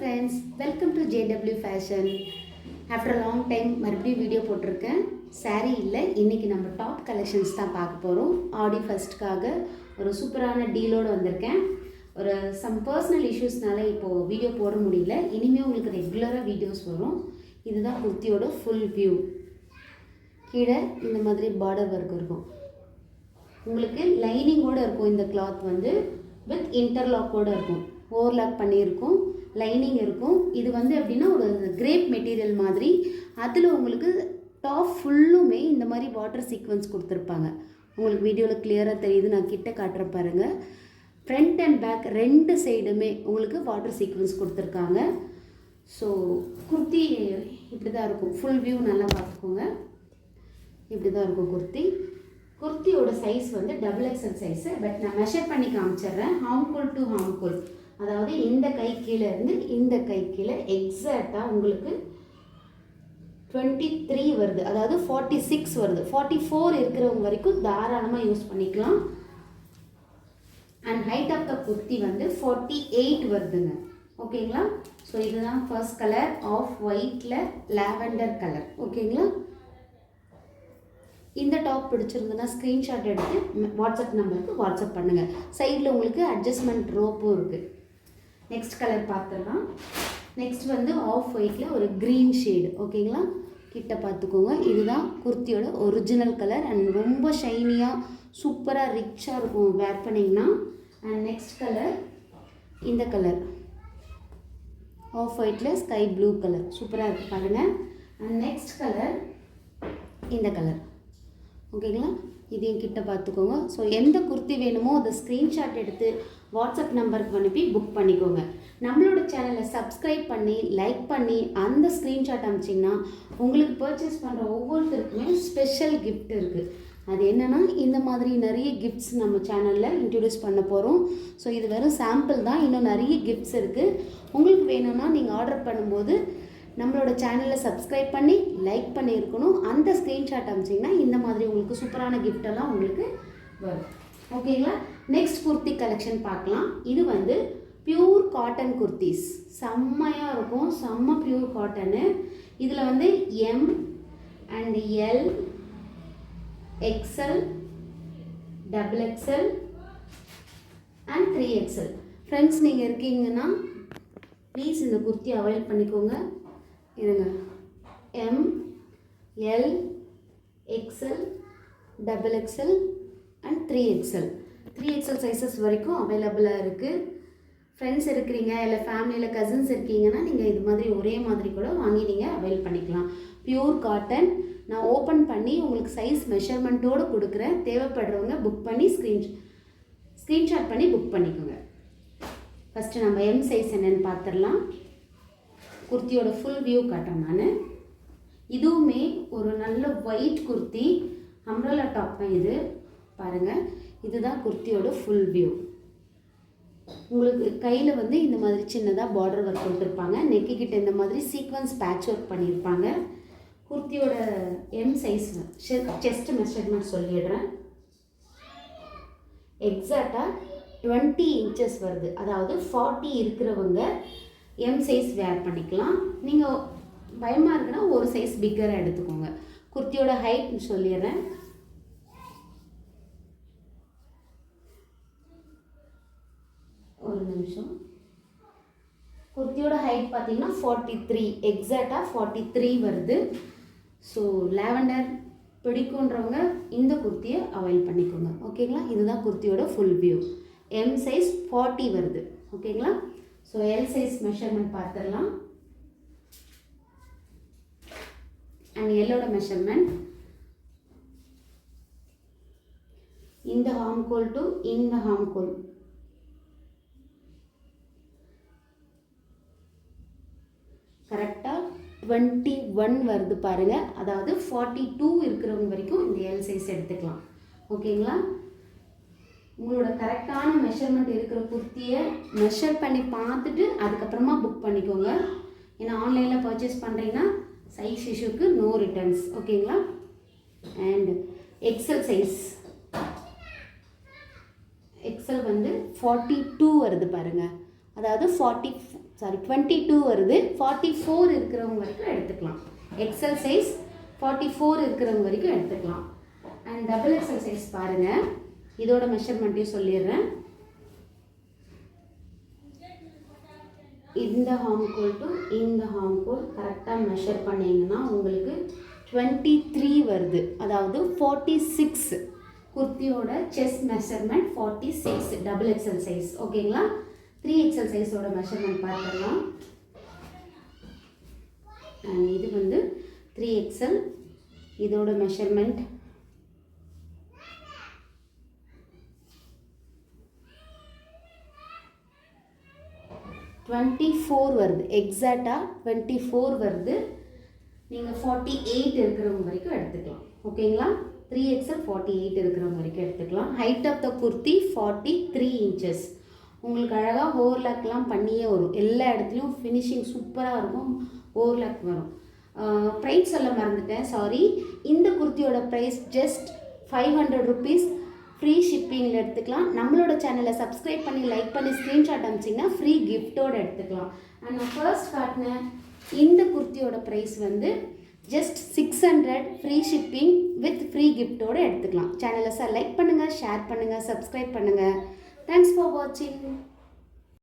friends, welcome to JW Fashion. After a long time மறுபடியும் video போட்டிருக்கேன். சாரீ இல்லை, இன்றைக்கி நம்ம டாப் கலெக்ஷன்ஸ் தான் பார்க்க போகிறோம். ஆடி ஃபஸ்ட்டுக்காக ஒரு சூப்பரான டீலோடு வந்திருக்கேன். ஒரு சம் பர்சனல் இஷ்யூஸ்னால இப்போது வீடியோ போட முடியல. இனிமேல் உங்களுக்கு ரெகுலராக வீடியோஸ் வரும். இதுதான் குர்த்தியோட ஃபுல் வியூ. கீழே இந்த மாதிரி பார்டர் ஒர்க் இருக்கும். உங்களுக்கு லைனிங்கோடு இருக்கும். இந்த கிளாத் வந்து வித் இன்டர்லாக்கோடு இருக்கும். ஓவர்லாக் பண்ணியிருக்கும், லைனிங் இருக்கும். இது வந்து எப்படின்னா ஒரு கிரேப் மெட்டீரியல் மாதிரி. அதில் உங்களுக்கு டாப் ஃபுல்லுமே இந்த மாதிரி வாட்டர் சீக்வன்ஸ் கொடுத்துருப்பாங்க. உங்களுக்கு வீடியோவில் கிளியராக தெரியுது, நான் கிட்ட காட்டுறேன் பாருங்கள். ஃப்ரண்ட் அண்ட் பேக் ரெண்டு சைடுமே உங்களுக்கு வாட்டர் சீக்வன்ஸ் கொடுத்துருக்காங்க. ஸோ குர்த்தி இப்படி தான் இருக்கும். ஃபுல் வியூ நல்லா பார்த்துக்கோங்க. இப்படி தான் இருக்கும் குர்த்தி. குர்த்தியோட சைஸ் வந்து XXL சைஸு. பட் நான் மெஷர் பண்ணி காமிச்சிட்றேன். ஹாம்கோல் டு ஹாம்கோல், அதாவது இந்த கை கீழே இருந்து இந்த கை கீழே எக்ஸாக்டாக உங்களுக்கு 23 வருது, அதாவது 46 வருது. 44 இருக்கிறவங்க வரைக்கும் தாராளமாக யூஸ் பண்ணிக்கலாம். And height of the kurti வந்து 48 வருதுங்க. ஓகேங்களா? ஸோ இதுதான் ஃபர்ஸ்ட் கலர், ஆஃப் ஒயிட்டில் லாவெண்டர் கலர். ஓகேங்களா? இந்த டாப் பிடிச்சிருந்ததுன்னா ஸ்க்ரீன்ஷாட் எடுத்து வாட்ஸ்அப் நம்பருக்கு வாட்ஸ்அப் பண்ணுங்கள். சைடில் உங்களுக்கு அட்ஜஸ்ட்மெண்ட் ரோப்பும் இருக்குது. நெக்ஸ்ட் கலர் பார்த்துடலாம். நெக்ஸ்ட் வந்து ஆஃப் ஒயிட்டில் ஒரு க்ரீன் ஷேடு. ஓகேங்களா? கிட்ட பார்த்துக்கோங்க. இதுதான் குர்த்தியோட ஒரிஜினல் கலர். அண்ட் ரொம்ப ஷைனியாக சூப்பராக ரிச்சாக இருக்கும் வேர் பண்ணிங்கன்னா. அண்ட் நெக்ஸ்ட் கலர் இந்த கலர் ஆஃப் ஒயிட்டில் ஸ்கை ப்ளூ கலர் சூப்பராக இருக்குது பாருங்கள். அண்ட் நெக்ஸ்ட் கலர் இந்த கலர். ஓகேங்களா? இதையும் கிட்ட பார்த்துக்கோங்க. ஸோ எந்த குர்த்தி வேணுமோ அதை ஸ்க்ரீன்ஷாட் எடுத்து வாட்ஸ்அப் நம்பருக்கு அனுப்பி புக் பண்ணிக்கோங்க. நம்மளோட சேனலை சப்ஸ்கிரைப் பண்ணி லைக் பண்ணி அந்த ஸ்க்ரீன்ஷாட் அனுப்பிச்சிங்கன்னா உங்களுக்கு பர்ச்சேஸ் பண்ணுற ஒவ்வொருத்தருக்குமே ஸ்பெஷல் கிஃப்ட் இருக்குது. அது என்னென்னா இந்த மாதிரி நிறைய கிஃப்ட்ஸ் நம்ம சேனலில் இன்ட்ரடியூஸ் பண்ண போகிறோம். ஸோ இது வெறும் சாம்பிள் தான், இன்னும் நிறைய கிஃப்ட்ஸ் இருக்குது. உங்களுக்கு வேணும்னா நீங்கள் ஆர்டர் பண்ணும்போது நம்மளோட சேனலை சப்ஸ்கிரைப் பண்ணி லைக் பண்ணியிருக்கணும். அந்த ஸ்க்ரீன்ஷாட் அனுப்பிச்சிங்கன்னா இந்த மாதிரி உங்களுக்கு சூப்பரான கிஃப்டெல்லாம் உங்களுக்கு வரும். ஓகேங்களா? நெக்ஸ்ட் குர்த்தி கலெக்ஷன் பார்க்கலாம். இது வந்து பியூர் காட்டன் குர்த்திஸ். செம்மையாக இருக்கும், செம்ம பியூர் காட்டனு. இதில் வந்து M and L, XL, XXL and 3XL. Friends நீங்கள் இருக்கீங்கன்னா ப்ளீஸ் இந்த குர்த்தி அவாய்ட் பண்ணிக்கோங்க. இருங்க, M, L, XL, XXL and 3XL. 3XL sizes வரைக்கும் அவைலபிளாக இருக்குது. ஃப்ரெண்ட்ஸ் இருக்கிறீங்க இல்லை ஃபேமிலியில் கசின்ஸ் இருக்கீங்கன்னா நீங்கள் இது மாதிரி ஒரே மாதிரி கூட வாங்கி நீங்கள் அவைல் பண்ணிக்கலாம். Pure cotton. நான் ஓப்பன் பண்ணி உங்களுக்கு சைஸ் மெஷர்மெண்ட்டோடு கொடுக்குறேன். தேவைப்படுறவங்க புக் பண்ணி ஸ்க்ரீன்ஷாட் பண்ணி புக் பண்ணிக்கோங்க. ஃபஸ்ட்டு நம்ம M சைஸ் என்னென்னு பார்த்துடலாம். குர்த்தியோட ஃபுல் வியூ காட்டுறேன் நான். இதுவுமே ஒரு நல்ல ஒயிட் குர்த்தி, அம்ப்ரெல்லா டாப் தான் இது. பாருங்கள், இதுதான் குர்த்தியோட ஃபுல் வியூ. உங்களுக்கு கையில் வந்து இந்த மாதிரி சின்னதாக பார்டர் ஒர்க் கொடுத்துருப்பாங்க. நெக்கு கிட்ட இந்த மாதிரி சீக்வன்ஸ் பேட்ச் ஒர்க் பண்ணியிருப்பாங்க. குர்த்தியோட M சைஸ் செஸ்ட் மெஷர்மெண்ட் சொல்லிடுறேன். எக்ஸாக்டாக 20 இன்ச்சஸ் வருது. அதாவது 40 இருக்கிறவங்க M சைஸ் வேர் பண்ணிக்கலாம். நீங்கள் பயமாக இருக்குன்னா ஒரு சைஸ் பிக்கராக எடுத்துக்கோங்க. குர்த்தியோட ஹைட் சொல்லிடுறேன். ஒரு நிமிஷம். குர்த்தியோட ஹைட் பார்த்தீங்கன்னா 43, எக்ஸாக்டாக 43 வருது. ஸோ லாவெண்டர் பிடிக்குன்றவங்க இந்த குர்த்தியை அவைல் பண்ணிக்கோங்க. ஓகேங்களா? இதுதான் குர்த்தியோட ஃபுல் வியூ. M சைஸ் 40 வருது. ஓகேங்களா? ஸோ L சைஸ் மெஷர்மெண்ட் பார்த்துடலாம். அண்ட் எல்லோட மெஷர்மெண்ட் இந்த ஹாம்கோல் டு இந்த ஹாம்கோல். கரெக்டாக 21 வருது பாருங்கள். அதாவது 42 இருக்கிறவங்க வரைக்கும் இந்த L சைஸ் எடுத்துக்கலாம். ஓகேங்களா? உங்களோட கரெக்டான மெஷர்மெண்ட் இருக்கிற குர்த்தியை மெஷர் பண்ணி பார்த்துட்டு அதுக்கப்புறமா புக் பண்ணிக்கோங்க. ஏன்னா ஆன்லைனில் பர்ச்சேஸ் பண்ணுறீங்கன்னா சைஸ் இஷ்யூக்கு நோ ரிட்டர்ன்ஸ். ஓகேங்களா? அண்ட் XL சைஸ், XL வந்து 42 வருது பாருங்கள். அதாவது 22 வருது. 44 இருக்கிறவங்க வரைக்கும் எடுத்துக்கலாம். எக்ஸல் சைஸ் 44 இருக்கிறவங்க வரைக்கும் எடுத்துக்கலாம். அண்ட் டபுள் எக்ஸல் சைஸ் பாருங்கள், இதோட மெஷர்மெண்ட்டையும் சொல்லிடுறேன். இந்த ஹாம்கோல் டு இந்த ஹாம்கோல் கரெக்டாக மெஷர் பண்ணிங்கன்னா உங்களுக்கு 23 வருது. அதாவது 46 குர்த்தியோட chest measurement 46 double XL size. ஓகேங்களா? 3XL சைஸோட மெஷர்மெண்ட் பார்த்துடலாம். இது வந்து 3XL, இதோட மெஷர்மெண்ட் 24 வருது. எக்ஸாக்டாக 24 வருது. நீங்கள் 48 இருக்கிறவங்க வரைக்கும் எடுத்துக்கலாம். ஓகேங்களா? 3XL 48 இருக்கிறவங்க வரைக்கும் எடுத்துக்கலாம். Height of the kurti 43 inches. உங்களுக்கு அழகாக ஓவர்லாக்லாம் பண்ணியே வரும். எல்லா இடத்துலையும் ஃபினிஷிங் சூப்பராக இருக்கும். ஓவர்லாக் வரும். ப்ரைஸ் சொல்ல மறந்துட்டேன், சாரி. இந்த குர்த்தியோட ப்ரைஸ் ஜஸ்ட் 500 rupees. ஃப்ரீ ஷிப்பிங்கில் எடுத்துக்கலாம். நம்மளோட சேனலை சப்ஸ்கிரைப் பண்ணி லைக் பண்ணி ஸ்க்ரீன்ஷாட் அனுப்பிச்சிங்கன்னா ஃப்ரீ கிஃப்ட்டோடு எடுத்துக்கலாம். அண்ட் நான் ஃபர்ஸ்ட் காட்டினேன் இந்த குர்த்தியோட ப்ரைஸ் வந்து just 600 free shipping with free கிஃப்ட்டோடு எடுத்துக்கலாம். சேனலை லைக் பண்ணுங்கள், ஷேர் பண்ணுங்கள், சப்ஸ்கிரைப் பண்ணுங்கள். Thanks for watching.